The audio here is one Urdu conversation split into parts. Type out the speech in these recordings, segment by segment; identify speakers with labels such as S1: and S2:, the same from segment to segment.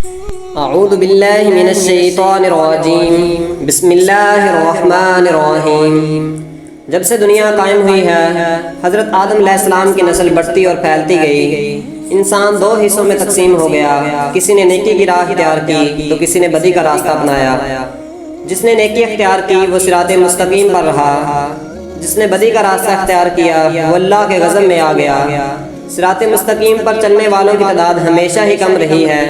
S1: اعوذ باللہ من الشیطان الرجیم بسم اللہ الرحمن الرحیم۔ جب سے دنیا قائم ہوئی ہے حضرت آدم علیہ السلام کی نسل بڑھتی اور پھیلتی گئی۔ انسان دو حصوں میں تقسیم ہو گیا، کسی نے نیکی کی راہ اختیار کی تو کسی نے بدی کا راستہ اپنایا۔ جس نے نیکی اختیار کی وہ صراط مستقیم پر رہا، جس نے بدی کا راستہ اختیار کیا وہ اللہ کے غضب میں آ گیا۔ صراط مستقیم پر چلنے والوں کی تعداد ہمیشہ ہی کم رہی ہے،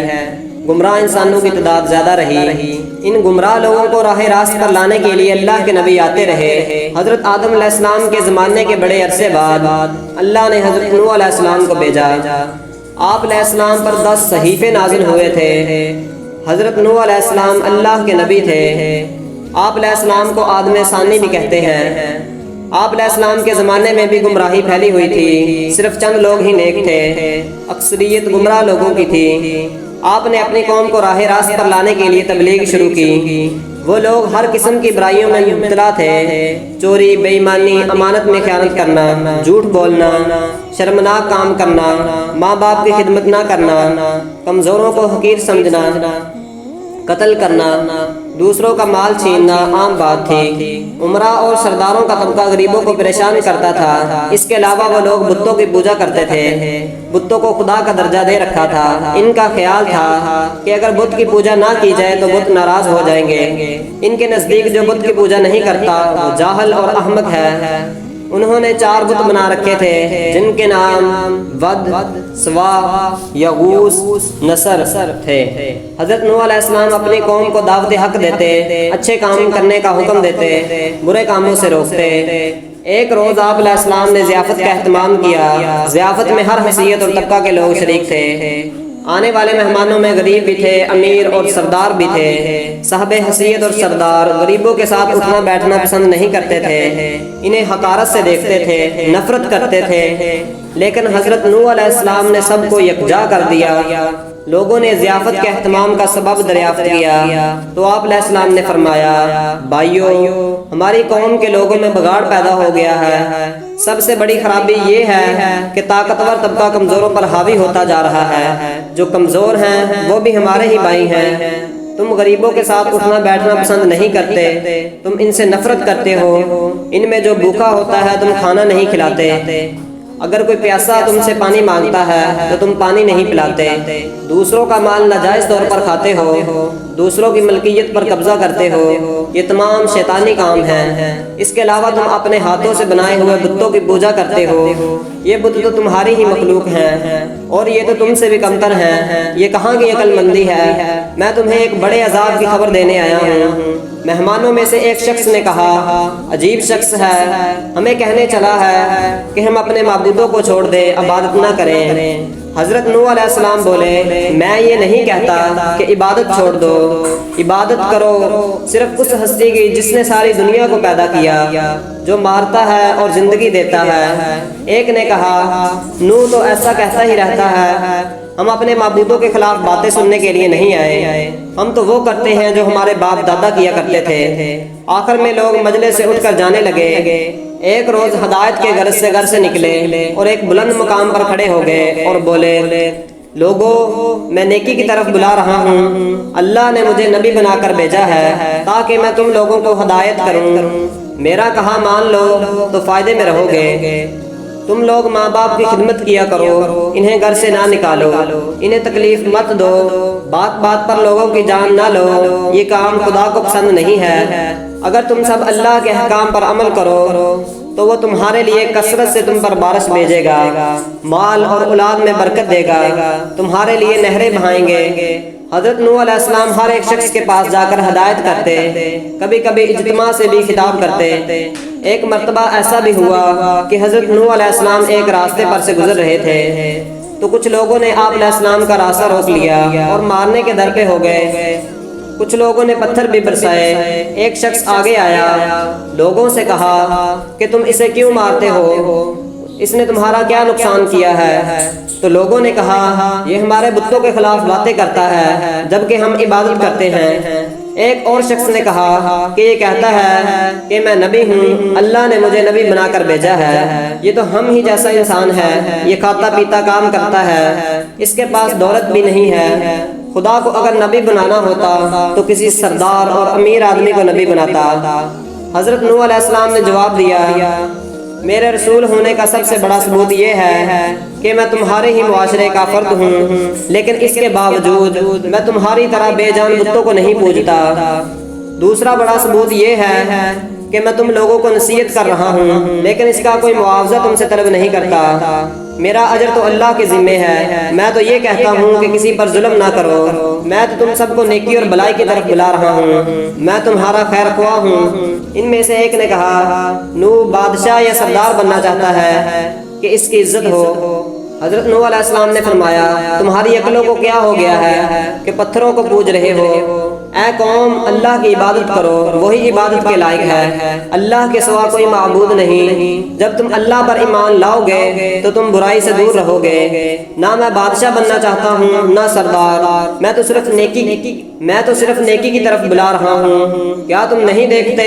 S1: گمراہ انسانوں کی تعداد زیادہ رہی۔ ان گمراہ لوگوں کو راہ راست پر لانے کے لیے اللہ کے نبی آتے رہے۔ حضرت آدم علیہ السلام کے زمانے کے بڑے عرصے بعد اللہ نے حضرت نوح علیہ السلام کو بھیجا۔ آپ علیہ السلام پر 10 صحیفے نازل ہوئے تھے۔ حضرت نوح علیہ السلام اللہ کے نبی تھے۔ آپ علیہ السلام کو آدم ثانی بھی کہتے ہیں۔ آپ علیہ السلام کے زمانے میں بھی گمراہی پھیلی ہوئی تھی، صرف چند لوگ ہی نیک تھے، اکثریت گمراہ لوگوں کی تھی۔ آپ نے اپنی قوم کو راہ راست پر لانے کے لیے تبلیغ شروع کی۔ وہ لوگ ہر قسم کی برائیوں میں مبتلا تھے، چوری، بے ایمانی، امانت میں خیانت کرنا، جھوٹ بولنا، شرمناک کام کرنا، ماں باپ کی خدمت نہ کرنا، کمزوروں کو حقیر سمجھنا، قتل کرنا، دوسروں کا مال چھیننا عام بات تھی۔ عمرا اور سرداروں کا طبقہ غریبوں کو پریشان کرتا تھا۔ اس کے علاوہ وہ لوگ بتوں کی پوجا کرتے تھے، بتوں کو خدا کا درجہ دے رکھا تھا۔ ان کا خیال تھا کہ اگر بت کی پوجا نہ کی جائے تو بت ناراض ہو جائیں گے۔ ان کے نزدیک جو بت کی پوجا نہیں کرتا وہ جاہل اور احمق ہے۔ انہوں نے 4 بت بنا رکھے تھے جن کے نام ود، سوا، یغوث، نصر تھے۔ حضرت نوح علیہ السلام اپنی قوم کو دعوت حق دیتے، اچھے کام کرنے کا حکم دیتے، برے کاموں سے روکتے۔ ایک روز آپ علیہ السلام نے ضیافت کا اہتمام کیا۔ ضیافت میں ہر حیثیت اور طبقہ کے لوگ شریک تھے۔ آنے والے مہمانوں میں غریب بھی تھے، امیر اور سردار بھی تھے۔ صاحب حیثیت اور سردار غریبوں کے ساتھ اٹھنا بیٹھنا پسند نہیں کرتے تھے، انہیں حقارت سے دیکھتے تھے، نفرت کرتے تھے۔ لیکن حضرت نوح علیہ السلام نے سب کو یکجا کر دیا۔ لوگوں نے ضیافت کے اہتمام کا سبب دریافت کیا تو آپ علیہ السلام نے فرمایا، بھائیو، ہماری قوم کے لوگوں میں بگاڑ پیدا ہو گیا ہے۔ سب سے بڑی خرابی یہ ہے کہ طاقتور طبقہ کمزوروں پر حاوی ہوتا جا رہا ہے۔ جو کمزور ہیں وہ بھی ہمارے ہی بھائی ہیں۔ تم غریبوں کے ساتھ اٹھنا بیٹھنا پسند نہیں کرتے، تم ان سے نفرت کرتے ہو۔ ان میں جو بھوکا ہوتا ہے تم کھانا نہیں کھلاتے، اگر کوئی پیاسا تم سے پانی مانگتا ہے تو تم پانی نہیں پلاتے، دوسروں کا مال ناجائز طور پر کھاتے ہو، دوسروں کی ملکیت پر قبضہ کرتے ہو۔ یہ تمام شیطانی کام ہیں۔ اس کے علاوہ تم اپنے ہاتھوں سے بنائے ہوئے بتوں کی پوجا کرتے ہو۔ یہ بت تو تمہاری ہی مخلوق ہیں اور یہ تو تم سے بھی کمتر ہیں۔ یہ کہاں کی عقل مندی ہے؟ میں تمہیں ایک بڑے عذاب کی خبر دینے آیا ہوں۔ مہمانوں میں سے ایک شخص نے کہا، عجیب شخص ہے، ہمیں کہنے چلا ہے کہ ہم اپنے معبودوں کو چھوڑ دیں، عبادت نہ کریں۔ حضرت نوح علیہ السلام بولے، میں یہ نہیں کہتا کہ عبادت چھوڑ دو، عبادت کرو صرف اس ہستی کی جس نے ساری دنیا کو پیدا کیا، جو مارتا ہے اور زندگی دیتا ہے۔ ایک نے کہا، نوح تو ایسا کہتا ہی رہتا ہے، ہم اپنے معبودوں کے خلاف باتیں سننے کے لیے نہیں آئے، ہم تو وہ کرتے ہیں جو ہمارے باپ دادا کیا کرتے تھے۔ آخر میں لوگ مجلس سے اٹھ کر جانے لگے۔ ایک روز ہدایت کے غرض سے گھر سے نکلے اور ایک بلند مقام پر کھڑے ہو گئے اور بولے، لوگو، میں نیکی کی طرف بلا رہا ہوں۔ اللہ نے مجھے نبی بنا کر بھیجا ہے تاکہ میں تم لوگوں کو ہدایت کروں۔ میرا کہا مان لو تو فائدے میں رہو گے۔ تم لوگ ماں باپ کی خدمت کیا کرو، انہیں گھر سے نہ نکالو، انہیں تکلیف مت دو، بات بات پر لوگوں کی جان نہ لو، یہ کام خدا کو پسند نہیں ہے۔ اگر تم سب اللہ کے احکام پر عمل کرو تو وہ تمہارے لیے کثرت سے تم پر بارش بھیجے گا، مال اور اولاد میں برکت دے گا، تمہارے لیے نہریں بہائیں گے۔ حضرت نوح علیہ السلام ہر ایک شخص کے پاس جا کر ہدایت کرتے، کبھی کبھی اجتماع سے بھی خطاب کرتے۔ ایک مرتبہ ایسا بھی ہوا کہ حضرت نوح علیہ السلام ایک راستے پر سے گزر رہے تھے تو کچھ لوگوں نے آپ علیہ السلام کا راستہ روک لیا اور مارنے کے در پہ ہو گئے۔ کچھ لوگوں نے پتھر بھی برسائے۔ ایک شخص آگے آیا، لوگوں سے کہا کہ تم اسے کیوں مارتے ہو؟ اس نے تمہارا کیا نقصان کیا ہے؟ تو لوگوں نے کہا، یہ ہمارے بتوں کے خلاف باتیں کرتا ہے جبکہ ہم عبادت کرتے ہیں۔ ایک اور شخص نے کہا کہ یہ کہتا ہے کہ میں نبی ہوں، اللہ نے مجھے نبی بنا کر بھیجا ہے۔ یہ تو ہم ہی جیسا انسان ہے، یہ کھاتا پیتا کام کرتا ہے، اس کے پاس دولت بھی نہیں ہے۔ خدا کو اگر نبی بنانا ہوتا تو کسی سردار اور امیر آدمی کو نبی بناتا۔ حضرت نوح علیہ السلام نے جواب دیا، میرے رسول ہونے کا سب سے بڑا ثبوت یہ ہے کہ میں تمہارے ہی معاشرے کا فرد ہوں، لیکن اس کے باوجود میں تمہاری طرح بے جان بتوں کو نہیں پوجتا۔ دوسرا بڑا ثبوت یہ ہے کہ میں تم لوگوں کو نصیحت کر رہا ہوں، لیکن اس کا کوئی معاوضہ تم سے طلب نہیں کرتا۔ میرا اجر تو اللہ کے ذمے ہے، میں تو یہ کہتا ہوں کہ کسی پر ظلم نہ کرو۔ میں تو تم سب کو نیکی اور بلائی کی طرف بلا رہا ہوں، میں تمہارا خیر خواہ ہوں۔ ان میں سے ایک نے کہا، نوح بادشاہ یا سردار بننا چاہتا ہے کہ اس کی عزت ہو۔ حضرت نوح علیہ السلام نے فرمایا، تمہاری عقلوں کو کیا ہو گیا ہے کہ پتھروں کو پوج رہے ہو؟ اے قوم، اللہ کی عبادت کرو، وہی عبادت کے لائق ہے، اللہ کے سوا کوئی معبود نہیں۔ جب تم اللہ پر ایمان لاؤ گے تو تم برائی سے دور رہو گے۔ نہ میں بادشاہ بننا چاہتا ہوں نہ سردار، میں تو صرف نیکی کی طرف بلا رہا ہوں۔ کیا تم نہیں دیکھتے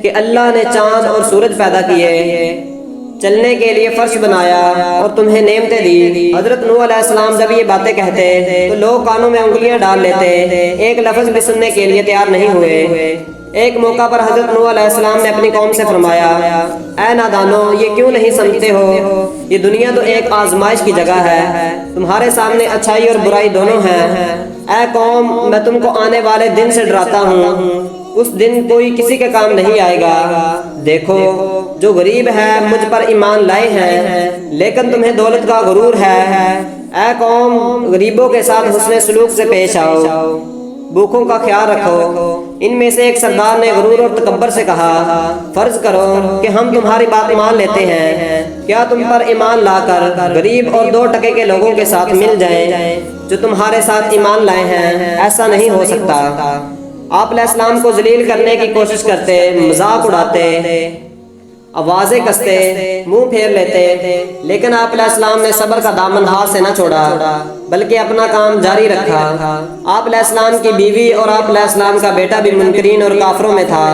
S1: کہ اللہ نے چاند اور سورج پیدا کیے، چلنے کے لیے فرش بنایا اور تمہیں نعمتیں دی؟ حضرت نوح علیہ السلام جب یہ باتیں کہتے تو لوگ کانوں میں انگلیاں ڈال لیتے، ایک لفظ بھی سننے کے لیے تیار نہیں ہوئے۔ ایک موقع پر حضرت نوح علیہ السلام نے اپنی قوم سے فرمایا، اے نادانو، یہ کیوں نہیں سمجھتے ہو؟ یہ دنیا تو ایک آزمائش کی جگہ ہے، تمہارے سامنے اچھائی اور برائی دونوں ہیں۔ اے قوم، میں تم کو آنے والے دن سے ڈراتا ہوں، اس دن کوئی کسی کے کام نہیں آئے گا۔ دیکھو، جو غریب ہے مجھ پر ایمان لائے ہیں، لیکن تمہیں دولت کا غرور ہے۔ اے قوم، غریبوں کے ساتھ حسن سلوک سے پیش آؤ، بھوکوں کا خیال رکھو۔ ان میں سے ایک سردار نے غرور اور تکبر سے کہا، فرض کرو کہ ہم تمہاری بات مان لیتے ہیں، کیا تم پر ایمان لا کر غریب اور 2 ٹکے کے لوگوں کے ساتھ مل جائیں جو تمہارے ساتھ ایمان لائے ہیں؟ ایسا نہیں ہو سکتا۔ آپ علیہ السلام کو ذلیل کرنے کی کوشش کرتے، مذاق اڑاتے، آوازیں کستے، منہ پھیر لیتے، لیکن آپ علیہ السلام نے صبر کا دامن ہاتھ سے نہ چھوڑا بلکہ اپنا کام جاری رکھا۔ آپ علیہ السلام کی بیوی اور آپ علیہ السلام کا بیٹا بھی منکرین اور کافروں میں تھا۔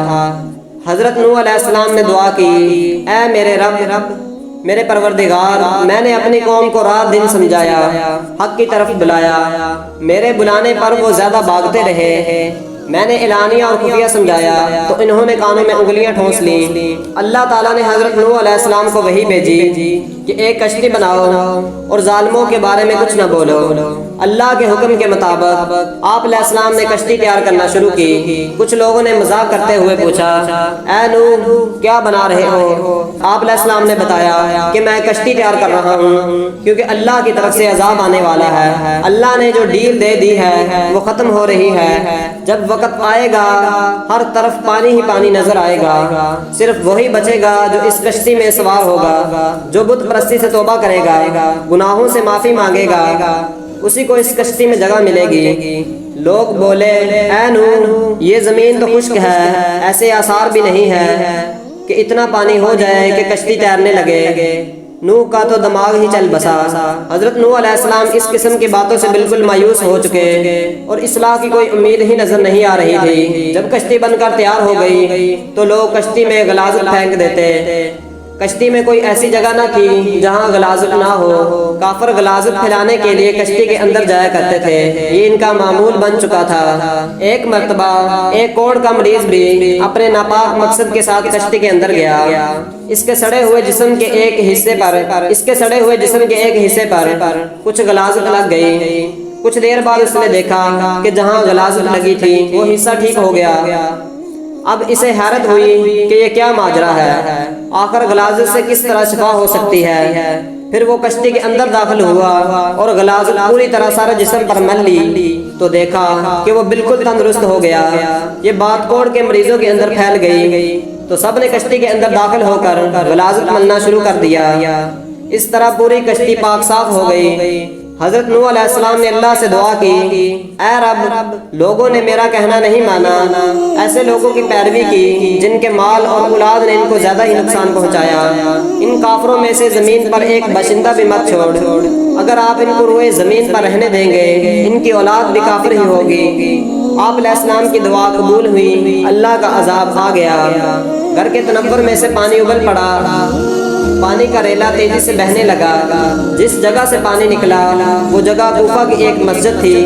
S1: حضرت نوح علیہ السلام نے دعا کی، اے میرے رب، میرے پروردگار، میں نے اپنی قوم کو رات دن سمجھایا، حق کی طرف بلایا، میرے بلانے پر وہ زیادہ بھاگتے رہے۔ میں نے اعلانیہ اور خفیہ سمجھایا تو انہوں نے کانوں میں انگلیاں ٹھونس لیں۔ اللہ تعالیٰ نے حضرت نوح علیہ السلام کو وحی بھیجی کہ ایک کشتی بناؤ اور ظالموں کے بارے میں کچھ نہ بولو۔ اللہ کے حکم کے مطابق آپ علیہ السلام نے کشتی تیار کرنا شروع کی۔ کچھ لوگوں نے مذاق کرتے ہوئے پوچھا، اے نوح، کیا بنا رہے ہو؟ آپ علیہ السلام نے بتایا کہ میں کشتی تیار کر رہا ہوں کیونکہ اللہ کی طرف سے عذاب آنے والا ہے۔ اللہ نے جو ڈیل دے دی ہے وہ ختم ہو رہی ہے، جب وقت آئے گا ہر طرف پانی ہی پانی نظر آئے گا، صرف وہی بچے گا جو اس کشتی میں سوار ہوگا، جو بت پرستی سے توبہ کرے گا، گناہوں سے معافی مانگے گا، اسی کو اس کشتی میں جگہ ملے گی۔ لوگ بولے، اے نوح، یہ زمین تو خشک ہے، ایسے آثار بھی نہیں ہے کہ اتنا پانی ہو جائے کہ کشتی تیرنے لگے۔ نوح کا تو دماغ ہی چل بسا۔ حضرت نوح علیہ السلام اس قسم کی باتوں سے بالکل مایوس ہو چکے اور اصلاح کی کوئی امید ہی نظر نہیں آ رہی تھی۔ جب کشتی بن کر تیار ہو گئی تو لوگ کشتی میں غلاظت پھینک دیتے۔ کشتی میں کوئی ایسی جگہ نہ تھی جہاں غلاظت نہ ہو۔ کافر غلاظت پھیلانے کے لیے کشتی کے اندر جایا کرتے تھے، یہ ان کا معمول بن چکا تھا۔ ایک مرتبہ ایک کوڑ کا مریض بھی اپنے ناپاک مقصد کے ساتھ کشتی کے اندر گیا۔ اس کے سڑے ہوئے جسم کے ایک حصے پر کچھ غلاظت لگ گئی۔ کچھ دیر بعد اس نے دیکھا کہ جہاں غلاظت لگی تھی وہ حصہ ٹھیک ہو گیا۔ اب اسے حیرت ہوئی کہ یہ کیا ماجرا ہے، آخر غلاظت سے کس طرح شفا ہو سکتی ہے۔ پھر وہ کشتی کے اندر داخل ہوا اور غلاظت پوری طرح سارے جسم پر مل لی تو دیکھا کہ وہ بالکل تندرست ہو گیا۔ یہ بات کوڑ کے مریضوں کے اندر پھیل گئی تو سب نے کشتی کے اندر داخل ہو کر غلاظت ملنا شروع کر دیا۔ اس طرح پوری کشتی پاک صاف ہو گئی۔ حضرت نوح علیہ السلام نے اللہ سے دعا کی، اے رب، لوگوں نے میرا کہنا نہیں مانا، ایسے لوگوں کی پیروی کی جن کے مال اور اولاد نے ان کو زیادہ ہی نقصان پہنچایا۔ ان کافروں میں سے زمین پر ایک باشندہ بھی مت چھوڑ، اگر آپ ان کو روئے زمین پر رہنے دیں گے ان کی اولاد بھی کافر ہی ہوگی۔ آپ علیہ السلام کی دعا قبول ہوئی، اللہ کا عذاب آ گیا، گھر کے تنور میں سے پانی ابل پڑا۔ پانی کا ریلا تیزی سے بہنے لگا۔ جس جگہ سے پانی نکلا وہ جگہ کوفہ کی ایک مسجد تھی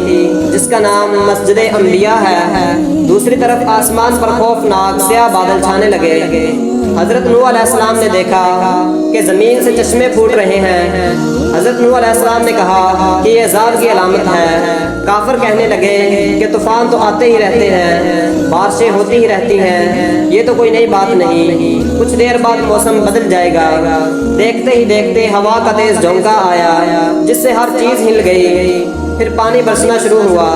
S1: جس کا نام مسجد انبیاء ہے۔ دوسری طرف آسمان پر خوفناک سیاہ بادل چھانے لگے۔ حضرت نوح علیہ السلام نے دیکھا کہ زمین سے چشمے پھوٹ رہے ہیں۔ حضرت نوح علیہ السلام نے کہا کہ یہ عذاب کی علامت ہے۔ کافر کہنے لگے کہ طوفان تو آتے ہی رہتے ہیں، بارشیں ہوتی ہی رہتی ہیں، یہ تو کوئی نئی بات نہیں، کچھ دیر بعد موسم بدل جائے گا۔ دیکھتے ہی دیکھتے ہوا کا تیز جھونکا آیا جس سے ہر چیز ہل گئی۔ پھر پانی برسنا شروع ہوا۔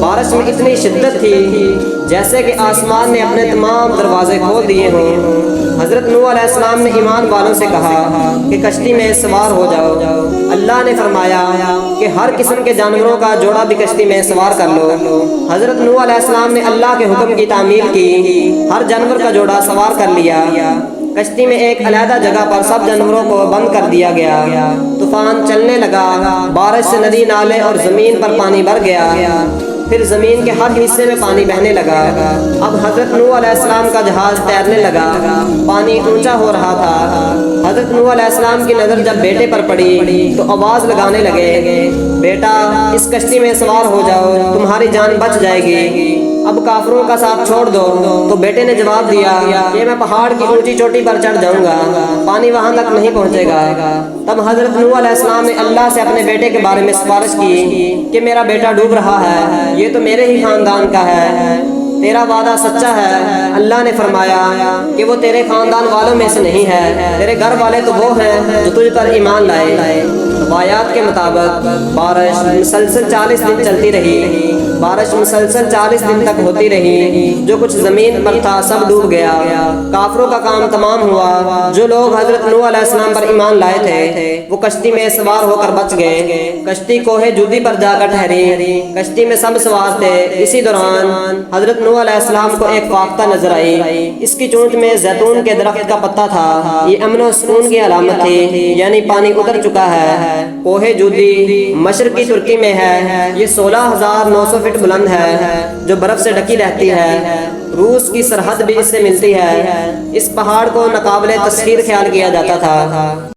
S1: بارش میں اتنی شدت تھی جیسے کہ آسمان نے اپنے تمام دروازے کھول دیے ہوں۔ حضرت نوح علیہ السلام نے ایمان والوں سے کہا کہ کشتی میں سوار ہو جاؤ۔ اللہ نے فرمایا کہ ہر قسم کے جانوروں کا جوڑا بھی کشتی میں سوار کر لو۔ حضرت نوح علیہ السلام نے اللہ کے حکم کی تعمیل کی، ہر جانور کا جوڑا سوار کر لیا۔ کشتی میں ایک علیحدہ جگہ پر سب جانوروں کو بند کر دیا گیا۔ طوفان چلنے لگا، بارش سے ندی نالے اور زمین پر پانی بھر گیا۔ پھر زمین کے ہر حصے میں پانی بہنے لگا۔ اب حضرت نوح علیہ السلام کا جہاز تیرنے لگا، پانی اونچا ہو رہا تھا۔ حضرت نوح علیہ السلام کی نظر جب بیٹے پر پڑی تو آواز لگانے لگے، بیٹا اس کشتی میں سوار ہو جاؤ، تمہاری جان بچ جائے گی۔ اب کافروں کا ساتھ چھوڑ دو۔ تو بیٹے نے جواب دیا کہ میں پہاڑ کی اونچی چوٹی پر چڑھ جاؤں گا، پانی وہاں تک نہیں پہنچے گا۔ تب حضرت نوح علیہ السلام نے اللہ سے اپنے بیٹے کے بارے میں سفارش کی کہ میرا بیٹا ڈوب رہا ہے، یہ تو میرے ہی خاندان کا ہے، تیرا وعدہ سچا ہے۔ اللہ نے فرمایا کہ وہ تیرے خاندان والوں میں سے نہیں ہے، تیرے گھر والے تو وہ ہیں جو تجھ پر ایمان لائے۔ روایات کے مطابق بارش مسلسل 40 دن چلتی رہی۔ بارش مسلسل 40 دن تک ہوتی رہی، جو کچھ زمین پر تھا سب ڈوب گیا۔ کافروں کا کام تمام ہوا۔ جو لوگ حضرت نوح علیہ السلام پر ایمان لائے تھے وہ کشتی میں سوار ہو کر بچ گئے۔ کشتی کوہ جودی پر جا کر ٹھہری۔ کشتی میں سب سوار تھے۔ اسی دوران حضرت نوح علیہ السلام کو ایک فاختہ نظر آئی۔ اس کی چونچ میں زیتون کے درخت کا پتا تھا۔ یہ امن و سکون کی علامت تھی، یعنی پانی اتر چکا ہے۔ کوہ جودی مشرقی ترکی میں ہے۔ یہ 16,900 فٹ بلند ہے جو برف سے ڈھکی رہتی ہے۔ روس کی سرحد بھی اس سے ملتی ہے۔ اس پہاڑ کو ناقابل تسخیر خیال کیا جاتا تھا۔